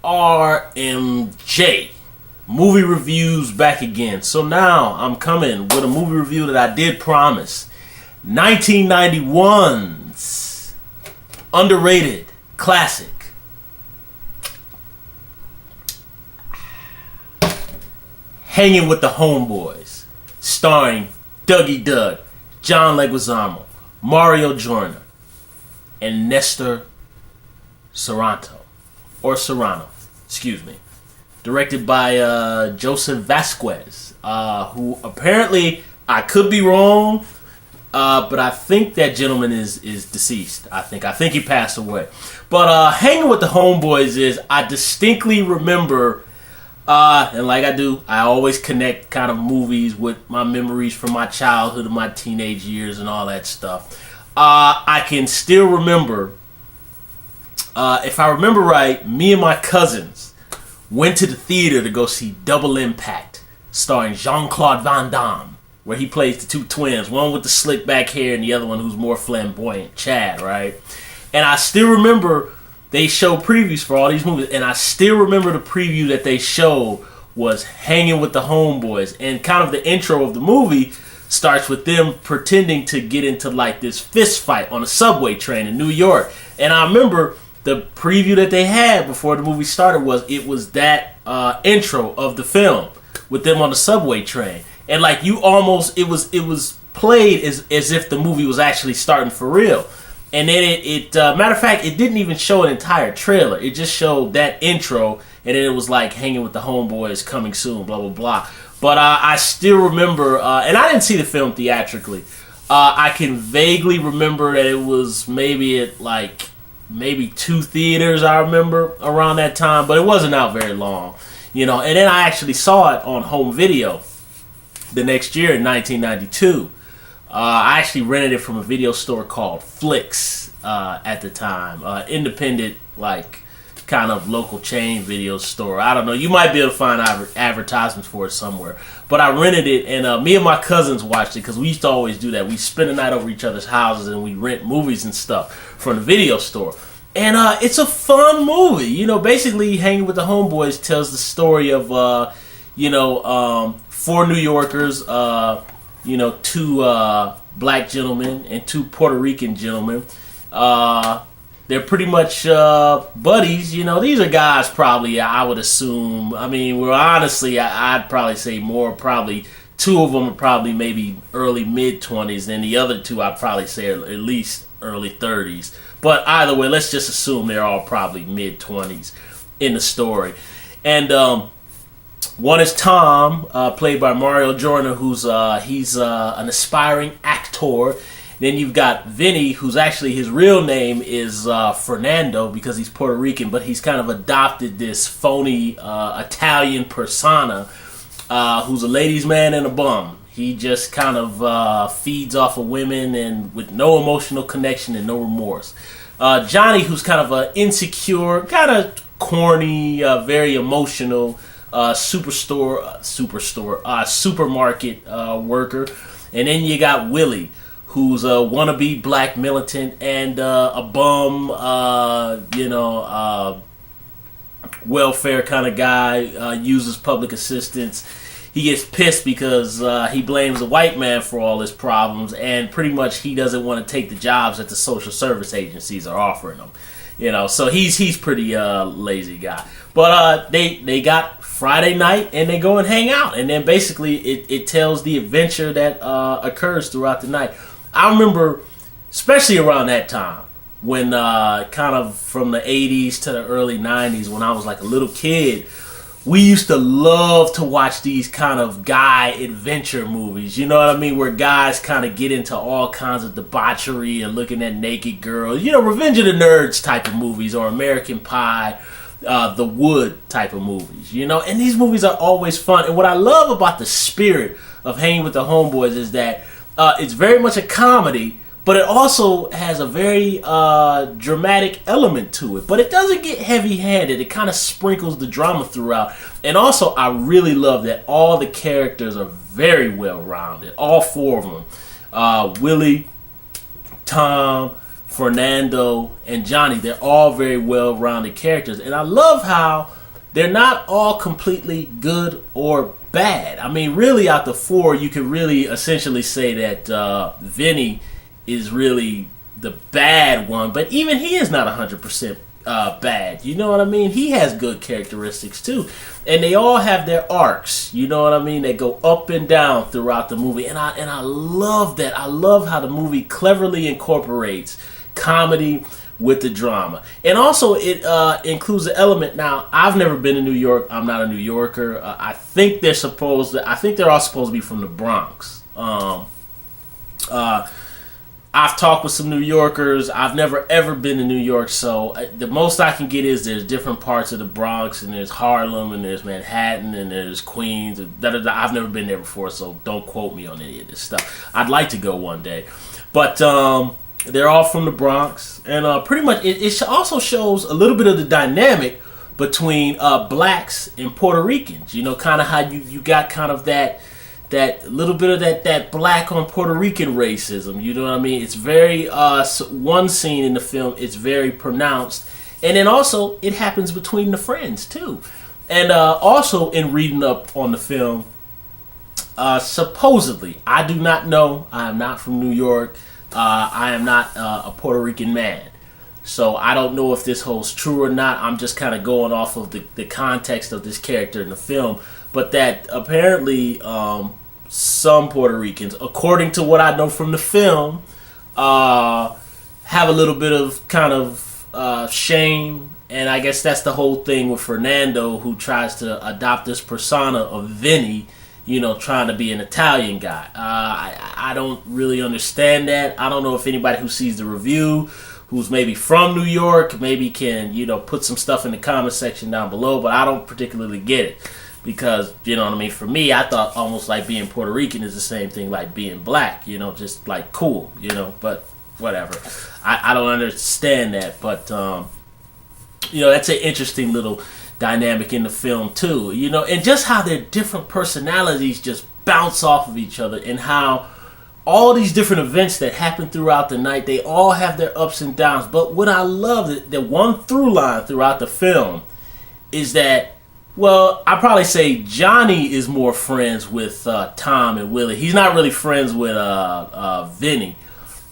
RMJ. Movie reviews back again. So now I'm coming with a movie review that I did promise. 1991's underrated classic. Hangin' with the Homeboys. Starring Dougie Doug, John Leguizamo, Mario Jorna, and Nestor Serrano. Excuse me. Directed by Joseph Vasquez, who apparently, I could be wrong, but I think that gentleman is deceased. I think he passed away. But Hanging with the Homeboys is, I distinctly remember, and like I do, I always connect kind of movies with my memories from my childhood and my teenage years and all that stuff. I can still remember, if I remember right, me and my cousins went to the theater to go see Double Impact, starring Jean-Claude Van Damme, where he plays the two twins, one with the slick back hair and the other one who's more flamboyant, Chad, right? And I still remember they show previews for all these movies, and I still remember the preview that they showed was Hanging with the Homeboys, and kind of the intro of the movie starts with them pretending to get into like this fist fight on a subway train in New York. And I remember the preview that they had before the movie started was that intro of the film with them on the subway train, and like it was played as if the movie was actually starting for real. And then it matter of fact, it didn't even show an entire trailer. It just showed that intro, and then it was like Hanging with the Homeboys coming soon, blah blah blah. But I still remember, and I didn't see the film theatrically. I can vaguely remember that it was maybe at like maybe 2 theaters, I remember, around that time, but it wasn't out very long, you know. And then I actually saw it on home video the next year in 1992. I actually rented it from a video store called Flicks at the time, independent, like kind of local chain video store. I don't know, you might be able to find advertisements for it somewhere, but I rented it, and me and my cousins watched it because we used to always do that. We spend the night over each other's houses and we rent movies and stuff from the video store. And it's a fun movie. You know, basically Hanging with the Homeboys tells the story of 4 New Yorkers, 2 black gentlemen and 2 Puerto Rican gentlemen. They're pretty much buddies. You know, these are guys probably, I would assume, I mean, well, honestly, I'd probably say more, probably 2 of them are probably maybe early mid-20s, and the other 2 I'd probably say are at least early 30s. But either way, let's just assume they're all probably mid-20s in the story. And one is Tom, played by Mario Jorna, who's he's an aspiring actor. Then you've got Vinny, who's actually, his real name is Fernando because he's Puerto Rican, but he's kind of adopted this phony Italian persona, who's a ladies' man and a bum. He just kind of feeds off of women and with no emotional connection and no remorse. Johnny, who's kind of an insecure, kind of corny, very emotional supermarket worker. And then you got Willie, who's a wannabe black militant and a bum, welfare kind of guy, uses public assistance. He gets pissed because he blames the white man for all his problems, and pretty much he doesn't want to take the jobs that the social service agencies are offering him. You know, so he's pretty lazy guy. But they got Friday night and they go and hang out, and then basically it tells the adventure that occurs throughout the night. I remember, especially around that time, when kind of from the 80s to the early 90s, when I was like a little kid, we used to love to watch these kind of guy adventure movies, you know what I mean, where guys kind of get into all kinds of debauchery and looking at naked girls, you know, Revenge of the Nerds type of movies, or American Pie, The Wood type of movies, you know. And these movies are always fun. And what I love about the spirit of Hanging with the Homeboys is that it's very much a comedy, but it also has a very dramatic element to it. But it doesn't get heavy-handed. It kind of sprinkles the drama throughout. And also, I really love that all the characters are very well-rounded. All 4 of them. Willie, Tom, Fernando, and Johnny. They're all very well-rounded characters. And I love how they're not all completely good or bad. I mean, really, out the four, you could really essentially say that Vinny is really the bad one. But even he is not 100% bad. You know what I mean? He has good characteristics, too. And they all have their arcs. You know what I mean? They go up and down throughout the movie. And I love that. I love how the movie cleverly incorporates comedy with the drama. And also it includes the element. Now, I've never been to New York. I'm not a New Yorker. I think they're all supposed to be from the Bronx. I've talked with some New Yorkers. I've never ever been to New York, so the most I can get is there's different parts of the Bronx, and there's Harlem, and there's Manhattan, and there's Queens. And I've never been there before, so don't quote me on any of this stuff. I'd like to go one day, but they're all from the Bronx, and pretty much it also shows a little bit of the dynamic between blacks and Puerto Ricans. You know, kind of how you got kind of that little bit of that black on Puerto Rican racism. You know what I mean? It's very one scene in the film. It's very pronounced, and then also it happens between the friends too. And also in reading up on the film, supposedly, I do not know. I am not from New York. I am not a Puerto Rican man, so I don't know if this holds true or not. I'm just kind of going off of the context of this character in the film, but that apparently some Puerto Ricans, according to what I know from the film, have a little bit of kind of shame, and I guess that's the whole thing with Fernando, who tries to adopt this persona of Vinny, you know, trying to be an Italian guy. I don't really understand that. I don't know if anybody who sees the review, who's maybe from New York, maybe can, you know, put some stuff in the comment section down below, but I don't particularly get it. Because, you know what I mean, for me, I thought almost like being Puerto Rican is the same thing like being black, you know, just like cool, you know, but whatever. I don't understand that, but, you know, that's an interesting little dynamic in the film too, you know, and just how their different personalities just bounce off of each other, and how all these different events that happen throughout the night, they all have their ups and downs. But what I love, the one through line throughout the film is that, well, I'd probably say Johnny is more friends with Tom and Willie. He's not really friends with Vinny,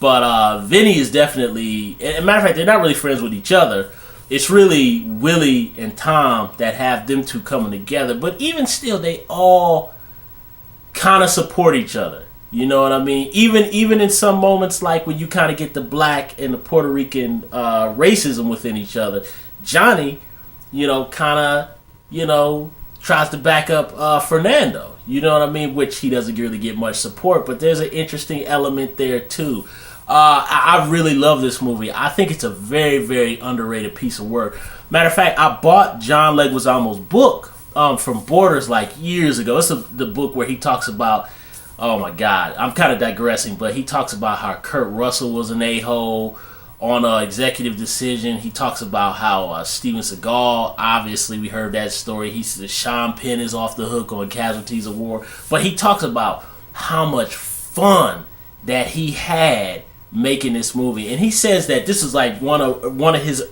but Vinny is definitely, as a matter of fact, they're not really friends with each other. It's really Willie and Tom that have them two coming together. But even still, they all kind of support each other. You know what I mean? Even in some moments, like when you kind of get the black and the Puerto Rican racism within each other, Johnny, you know, kind of, you know, tries to back up Fernando. You know what I mean? Which he doesn't really get much support. But there's an interesting element there too. I really love this movie. I think it's a very, very underrated piece of work. Matter of fact, I bought John Leguizamo's book from Borders like years ago. It's the book where he talks about, oh my God, I'm kind of digressing, but he talks about how Kurt Russell was an a-hole on Executive Decision. He talks about how Steven Seagal, obviously we heard that story. He says Sean Penn is off the hook on Casualties of War. But he talks about how much fun that he had making this movie, and he says that this is like one of his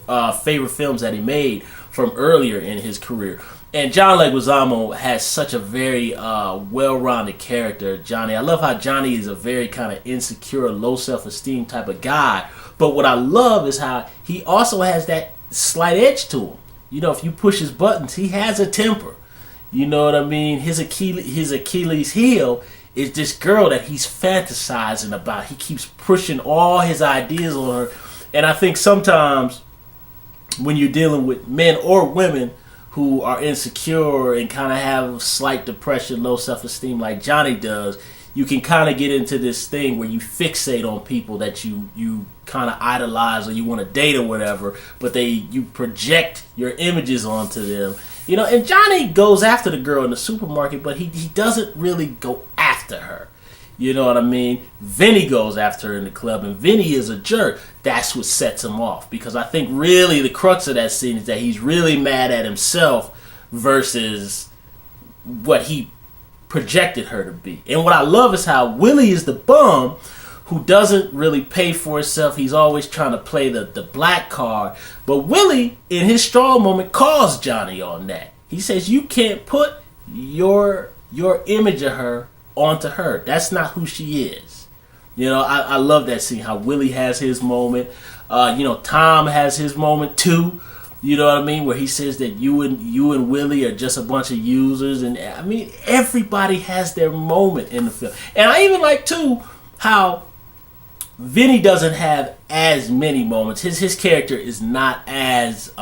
favorite films that he made from earlier in his career. And John Leguizamo has such a very well-rounded character, Johnny. I love how Johnny is a very kind of insecure, low self-esteem type of guy. But what I love is how he also has that slight edge to him. You know, if you push his buttons, he has a temper. You know what I mean? His Achilles heel is this girl that he's fantasizing about. He keeps pushing all his ideas on her. And I think sometimes when you're dealing with men or women who are insecure and kind of have slight depression, low self-esteem like Johnny does, you can kind of get into this thing where you fixate on people that you kind of idolize or you want to date or whatever, but you project your images onto them. You know, and Johnny goes after the girl in the supermarket, but he doesn't really go after her. You know what I mean? Vinny goes after her in the club, and Vinny is a jerk. That's what sets him off. Because I think really the crux of that scene is that he's really mad at himself versus what he projected her to be. And what I love is how Willie is the bum who doesn't really pay for himself. He's always trying to play the black card. But Willie, in his strong moment, calls Johnny on that. He says, you can't put your image of her onto her. That's not who she is. You know, I love that scene, how Willie has his moment. Tom has his moment too. You know what I mean? Where he says that you and Willie are just a bunch of users. And I mean, everybody has their moment in the film. And I even like too how Vinny doesn't have as many moments. His character is not as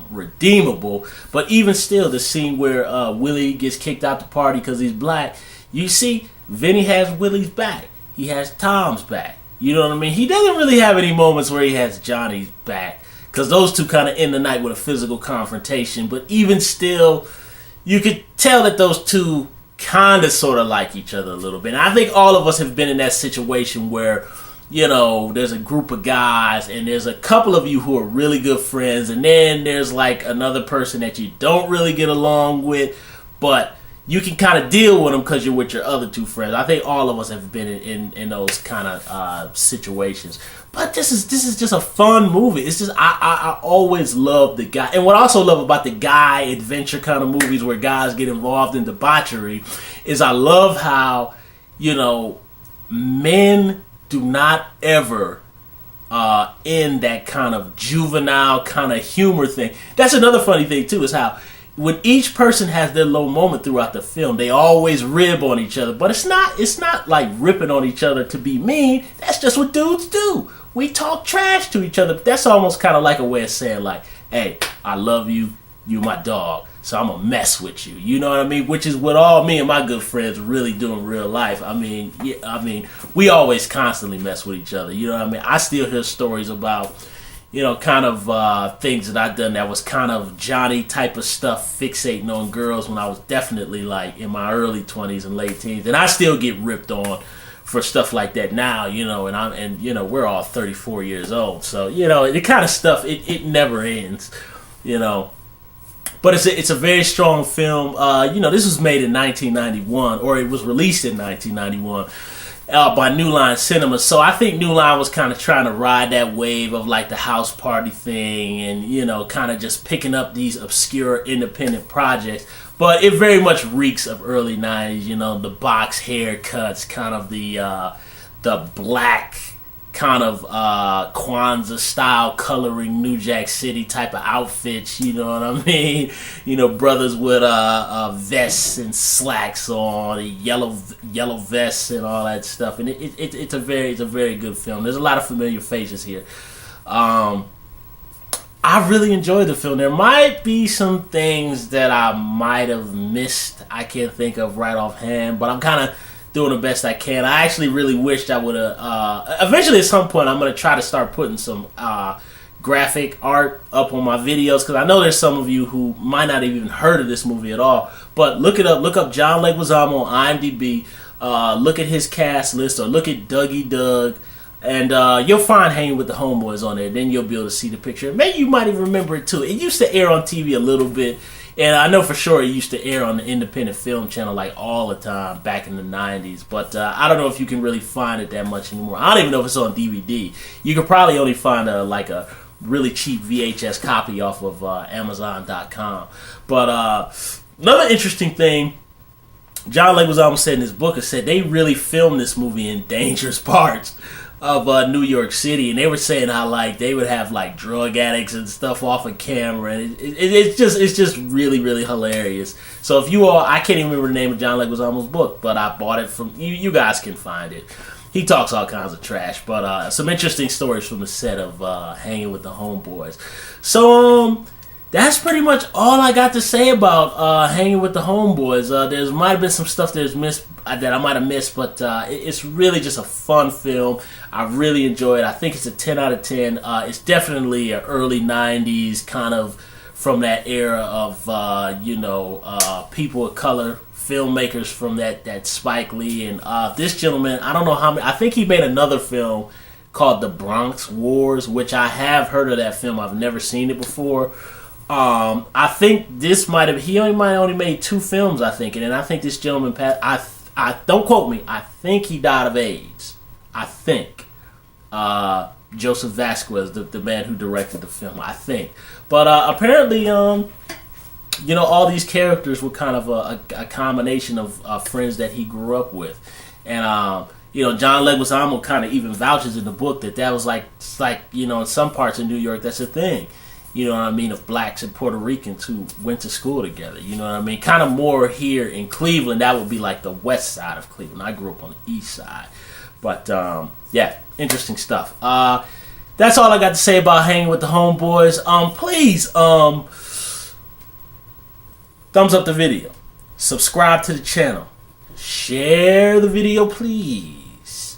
redeemable. But even still, the scene where Willie gets kicked out the party because he's black, you see Vinny has Willie's back. He has Tom's back. You know what I mean? He doesn't really have any moments where he has Johnny's back, because those two kind of end the night with a physical confrontation. But even still, you could tell that those two kind of sort of like each other a little bit. And I think all of us have been in that situation where, you know, there's a group of guys and there's a couple of you who are really good friends, and then there's like another person that you don't really get along with, but you can kind of deal with them because you're with your other two friends. I think all of us have been in those kind of situations. But this is just a fun movie. It's just I always love the guy, and what I also love about the guy adventure kind of movies where guys get involved in debauchery is I love how, you know, men do not ever end that kind of juvenile kind of humor thing. That's another funny thing too, is how when each person has their low moment throughout the film, they always rib on each other. But it's not like ripping on each other to be mean. That's just what dudes do. We talk trash to each other. That's almost kind of like a way of saying, like, hey, I love you, you my dog, so I'm going to mess with you. You know what I mean? Which is what all me and my good friends really do in real life. I mean, we always constantly mess with each other. You know what I mean? I still hear stories about, you know, kind of things that I've done that was kind of Johnny type of stuff, fixating on girls when I was definitely like in my early 20s and late teens. And I still get ripped on for stuff like that now, you know, and you know, we're all 34 years old. So, you know, the kind of stuff, it never ends, you know. But it's a very strong film. You know, this was made in 1991, or it was released in 1991. By New Line Cinema. So I think New Line was kind of trying to ride that wave of like the house party thing, and, you know, kind of just picking up these obscure independent projects. But it very much reeks of early 90s, you know, the box haircuts, kind of the black kind of Kwanzaa style coloring, New Jack City type of outfits, you know what I mean? You know, brothers with vests and slacks on, yellow vests and all that stuff. And it's a very good film. There's a lot of familiar faces here. I really enjoyed the film. There might be some things that I might have missed. I can't think of right offhand, but I'm kind of doing the best I can. I actually really wished I would have. Eventually, at some point, I'm going to try to start putting some graphic art up on my videos, because I know there's some of you who might not have even heard of this movie at all. But look it up. Look up John Lequizamo on IMDb. Look at his cast list, or look at Dougie Doug. And you'll find Hangin' with the Homeboys on there. Then you'll be able to see the picture. Maybe you might even remember it too. It used to air on TV a little bit. And I know for sure it used to air on the independent film channel like all the time back in the 90s. But I don't know if you can really find it that much anymore. I don't even know if it's on DVD. You could probably only find a really cheap VHS copy off of Amazon.com. But another interesting thing, John Leguizamo said in his book, said they really filmed this movie in dangerous parts of New York City, and they were saying how like they would have like drug addicts and stuff off of camera, and it's just really hilarious. So if you all, I can't even remember the name of John Leguizamo's book, but I bought it from you. You guys can find it. He talks all kinds of trash, but some interesting stories from the set of Hangin' with the Homeboys. So that's pretty much all I got to say about Hangin' with the Homeboys. There might have been some stuff that I might have missed, but it's really just a fun film. I really enjoy it. I think it's a 10 out of 10. It's definitely an early 90s kind of from that era of, people of color, filmmakers from that Spike Lee. And this gentleman, I don't know how many, I think he made another film called The Bronx Wars, which I have heard of that film. I've never seen it before. I think this might have, he only made 2 films, I think. And then I think this gentleman passed, I don't quote me, I think he died of AIDS. I think. Joseph Vasquez, the man who directed the film, I think. But apparently, all these characters were kind of a combination of friends that he grew up with. And, John Leguizamo kind of even vouches in the book that was like, in some parts of New York, that's a thing. You know what I mean? Of blacks and Puerto Ricans who went to school together. You know what I mean? Kind of more here in Cleveland, that would be like the west side of Cleveland. I grew up on the east side. But, interesting stuff. That's all I got to say about Hanging with the Homeboys. Please, thumbs up the video. Subscribe to the channel. Share the video, please.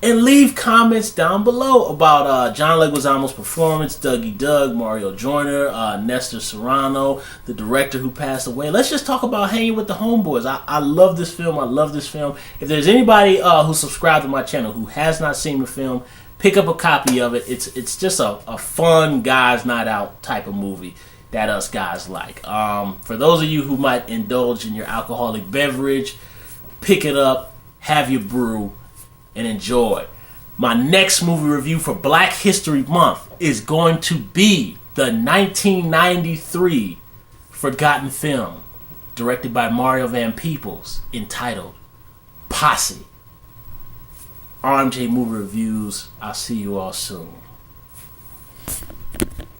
And leave comments down below about John Leguizamo's performance, Dougie Doug, Mario Joyner, Nestor Serrano, the director who passed away. Let's just talk about Hanging with the Homeboys. I love this film. I love this film. If there's anybody who subscribed to my channel who has not seen the film, pick up a copy of it. It's just a fun guys night out type of movie that us guys like. For those of you who might indulge in your alcoholic beverage, pick it up, have your brew, and enjoy. My next movie review for Black History Month is going to be the 1993 forgotten film directed by Mario Van Peebles entitled Posse. RMJ Movie Reviews. I'll see you all soon.